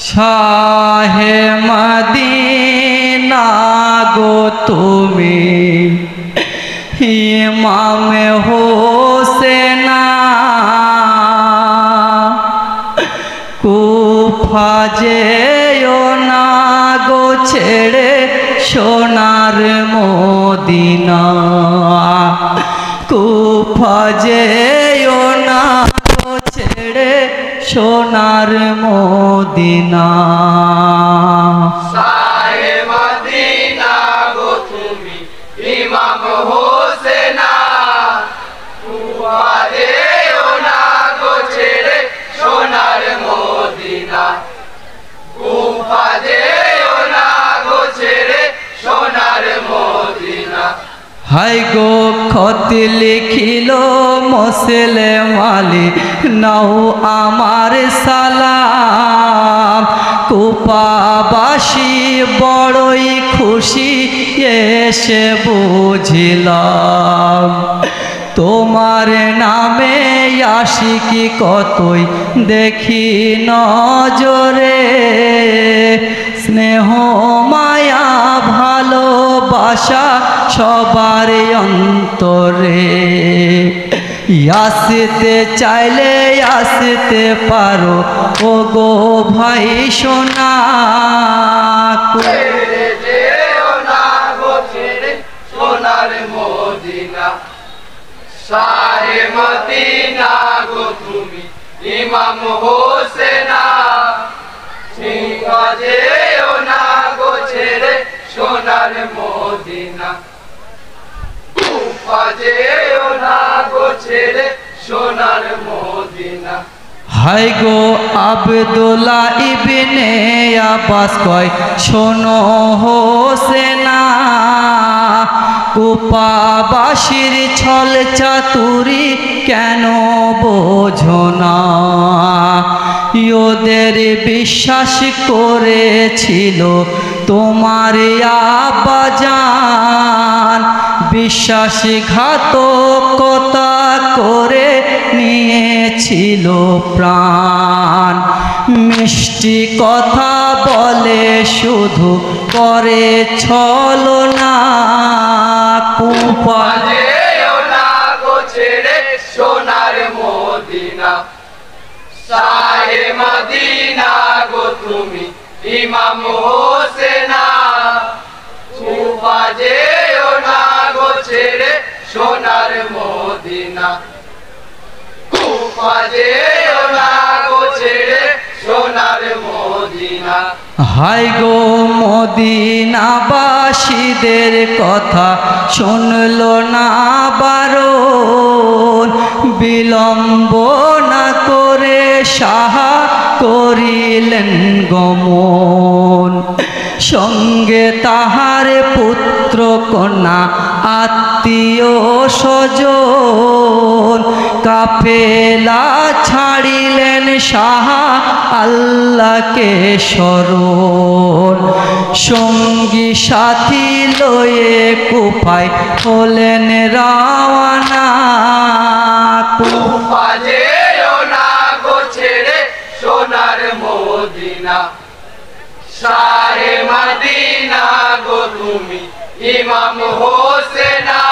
শাহে Medina গো তুমি ইমাম হোসেনা কুফা যেও না গো ছেড়ে সোনার মদিনা কুফা যেও না গো ছেড়ে সোনার মদিনা শাহে মদিনা গো তুমি ইমাম হোসেনা কুফা যেও না গো ছেড়ে সোনার মদিনা কুফা যেও না গো ছেড়ে সোনার মদিনা হাই গো খত লিখিল মুসলিম আলী নাও আমার সালাম কুফাবাসী বড়ই খুশি এসে বুঝিলাম তোমার নামে আশিকি কতই দেখি নজরে স্নেহ মায়া ভালোবাসা সবার অন্তরে আসতে চাইলে আসতে পারো ও গো ভাই সোনা ছেড়ে যেও না গো ছেড়ে সোনার মদিনা শাহে মদিনা গো তুমি ইমাম হোসেনা কুফা যেও না গো ছেড়ে সোনার মদিনা কুফা যেও না গো ছেড়ে সোনার মদিনা হাই গো আব্দুল্লাহ ইবনে আব্বাস কয় শোনো হোসেনা কুফাবাসীর ছল চাতুরি কেন বোঝো না ওদের বিশ্বাস করেছিল তোমার আব্বাজান বিশ্বাসঘাতকতা করে নিয়েছিল প্রাণ মিষ্টি কথা বলে শুধু করে ছলনা কুফা যেও না গো ছেড়ে সোনার মদিনা শাহে মদিনা গো তুমি ইমাম হোসেনা কুফা যেও না গো ছেড়ে সোনার মদিনা কুফা যেও না গো ছেড়ে সোনার মদিনা হাই গো মদিনাবাসীদের কথা শুনলো না বারণ বিলম্ব না করে সাহা করিলেন গমন সঙ্গে তাহার পুত্র কন্যা আত্মীয় স্বজন কাফেলা ছাড়িলেন সাহা আল্লাহকে স্মরণ সঙ্গী সাথী লয়ে কুফায় হলেন রাওয়ানা কুফা যেও না গো ছেড়ে সোনার মদিনা শাহে মদিনা গো তুমি ইমাম হোসেনা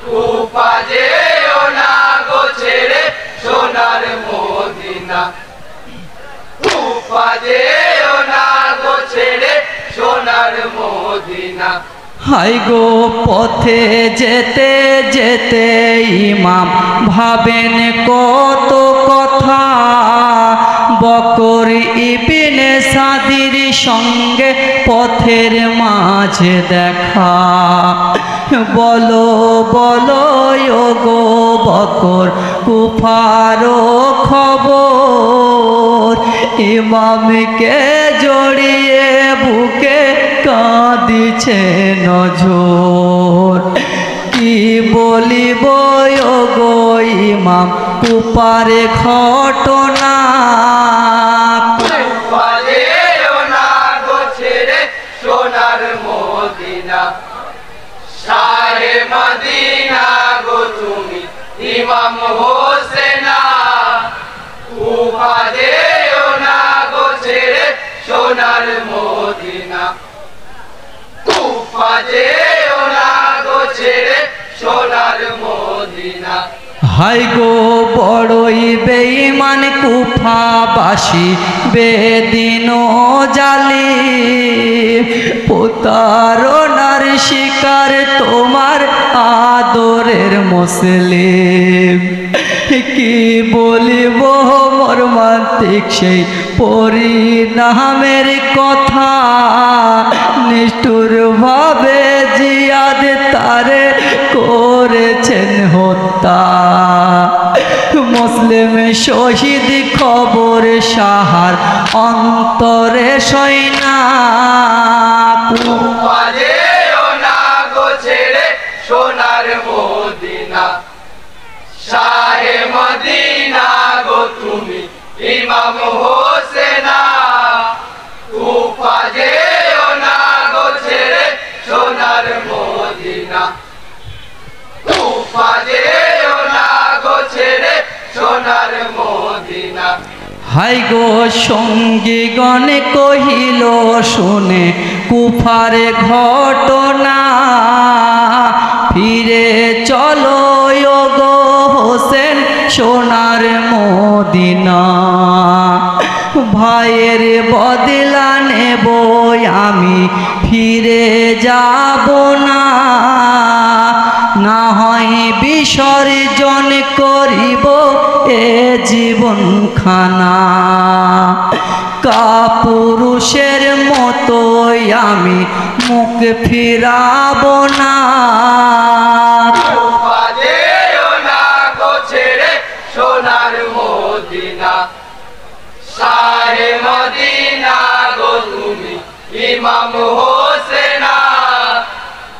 কুফা যেও না গো ছেড়ে সোনার মদিনা কুফা যেও না গো ছেড়ে সোনার মদিনা হাই গো পথে যেতে যেতে ইমাম ভাবেন কত কথা বকর ইবনে সাদির সঙ্গে পথের মাঝে দেখা বলো বলো ও গো বকর কুফারো খবর ইমামকে জড়িয়ে বুকে কাঁদিছে নজর কি বলিব ও গো ইমাম কুফারে ঘটনা কুফা যেও না গো ছেড়ে সোনার মদিনা শাহে মদিনা গো তুমি ইমাম হোসেনা কুফা যেও না গো ছেড়ে হাই গো বড়ই বেঈমান কুফাবাসী বেদিন জালি প্রতারণার শিকার তোমার আদরের মুসলিম কি বলিব মর্মান্তিক সেই পরিণামের কথা নিষ্ঠুর ভাবে জিয়াদ তারে করেছেন হত্যা মুসলিম শহীদ খবর সাহার অন্তরে সৈনা যেও না গো ছেড়ে সোনার মদিনা শাহে মদিনা গো তুমি ইমাম হোসেনা কুফা যেও না গো ছেড়ে সোনার মদিনা কুফা যেও না গো ছেড়ে সোনার মদিনা হাই গো সঙ্গীগণ কহিল শুনে কুফার ঘটনা ফিরে চলো গো হোসেন সোনার মদিনা ভাইয়ের বদলা নেব আমি ফিরে যাব না না হয় বিসর্জন করিব এ জীবন খানা কাপুরুষের মতোই আমি মুখ ফিরাব না যেও না গো ছেড়ে সোনার মদিনা শাহে মদিনা গো তুমি ইমাম হোসেনা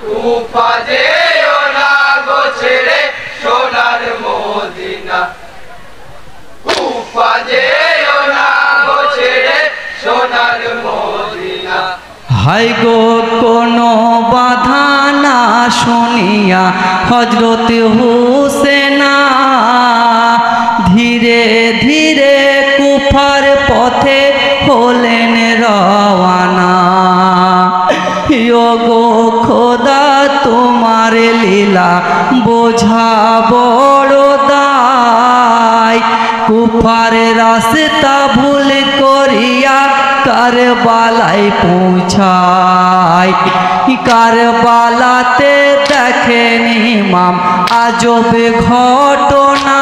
কুফা যেও না গো ছেড়ে সোনার মদিনা কুফা যেও না গো ছেড়ে সোনার মদিনা হাই গো কোনো বাধা না শুনিয়া হযরত হুসেনা ধীরে ধীরে কুফার পথে হলেন রওয়ানা গো খোদা তোমার লীলা বোঝা বড় দায় কুফার রাস্তা ভুল করিয়া কারবালায় পৌঁছায় কারবালাতে দেখেন ইমাম আজব ঘটনা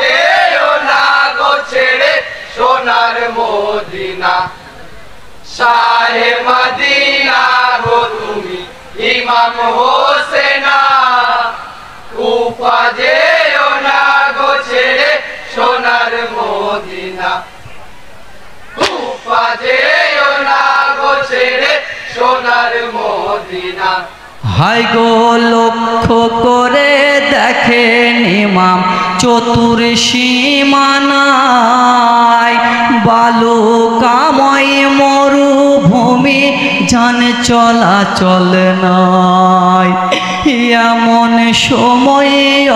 যেও না গো ছেড়ে সোনার মদিনা শাহে মদিনা গো তুমি ইমাম হোসেনা কুফা যেও না গো ছেড়ে সোনার মদিনা কুফা যেও না গো ছেড়ে সোনার মদিনা হাই গো লক্ষ্য করে দেখেন ইমাম চতুর সীমানায় বালুকাময় মরুভূমি যান চলাচল নয় এমন সময়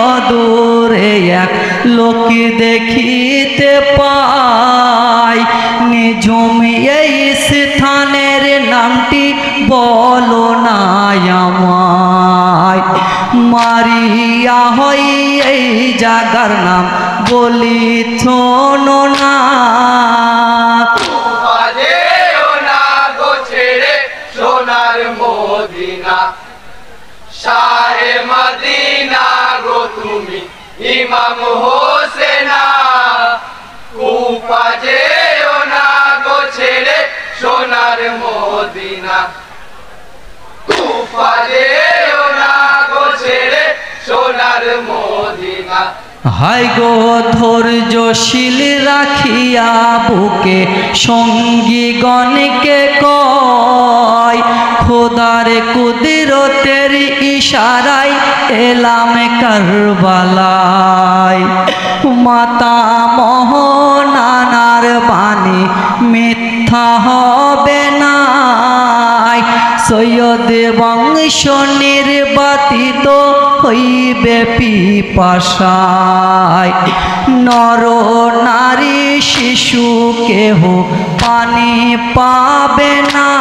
অদূরে এক লোক দেখিতে পায় নিঝুম এই স্থানের নামটি বলো না আমায় মারিয়া হই এই জায়গার নাম বলি থনো না যেও না গো ছেড়ে সোনার মদিনা শাহে মদিনা গো তুমি ইমাম হোসেনা কুফা যেও না গো ছেড়ে সোনার মদিনা কুফা যেও না গো ছেড়ে সোনার মদিনা হাই গো ধৈর্যশীল রাখিয়া বুকে সঙ্গীগণকে কয় খোদার কুদরতের ইশারায় এলাম কারবালায় মাতা মোহনানার বাণী মিথ্যা হবে না সৈয়দ বংশ নির্বাতিত হইবে পিপাসায় নর নারী শিশু কেহ পানি পাবে না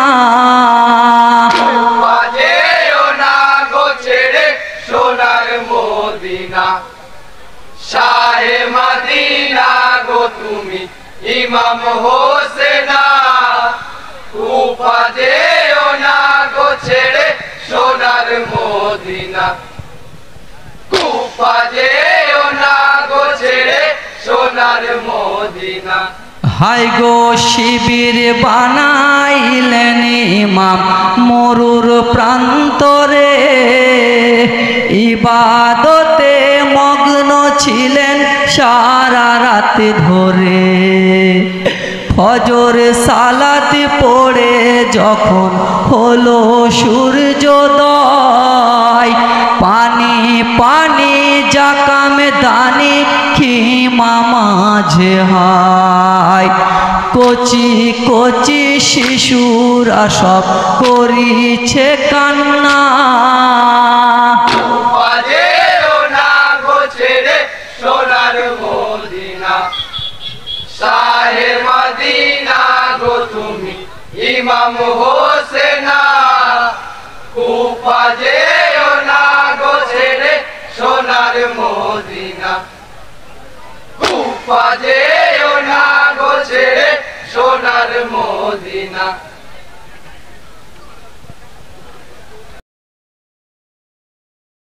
যেও না গো ছেড়ে সোনার ইমাম হোসেনা কুফা যেও না গো ছেড়ে সোনার মদিনা কুফা যেও না গো ছেড়ে সোনার মদিনা হাই গো শিবির বানাইলেন ইমাম মরুর প্রান্তরে ইবাদতে মগ্ন ছিলেন সারা রাত ধরে ফজর সালাত পড়ে যখন হলো সূর্যোদয় পানি পানি জাকাম দানি খিমা মাঝে হায় কচি কচি শিশুরা সব করিছে কান্না কুফা যেও না গো ছেড়ে সোনার মদিনা শাহে মদিনা গো তুমি ইমাম হোসেনা কুফা যেও না গো ছেড়ে সোনার মদিনা কুফা যেও না গো ছেড়ে সোনার মদিনা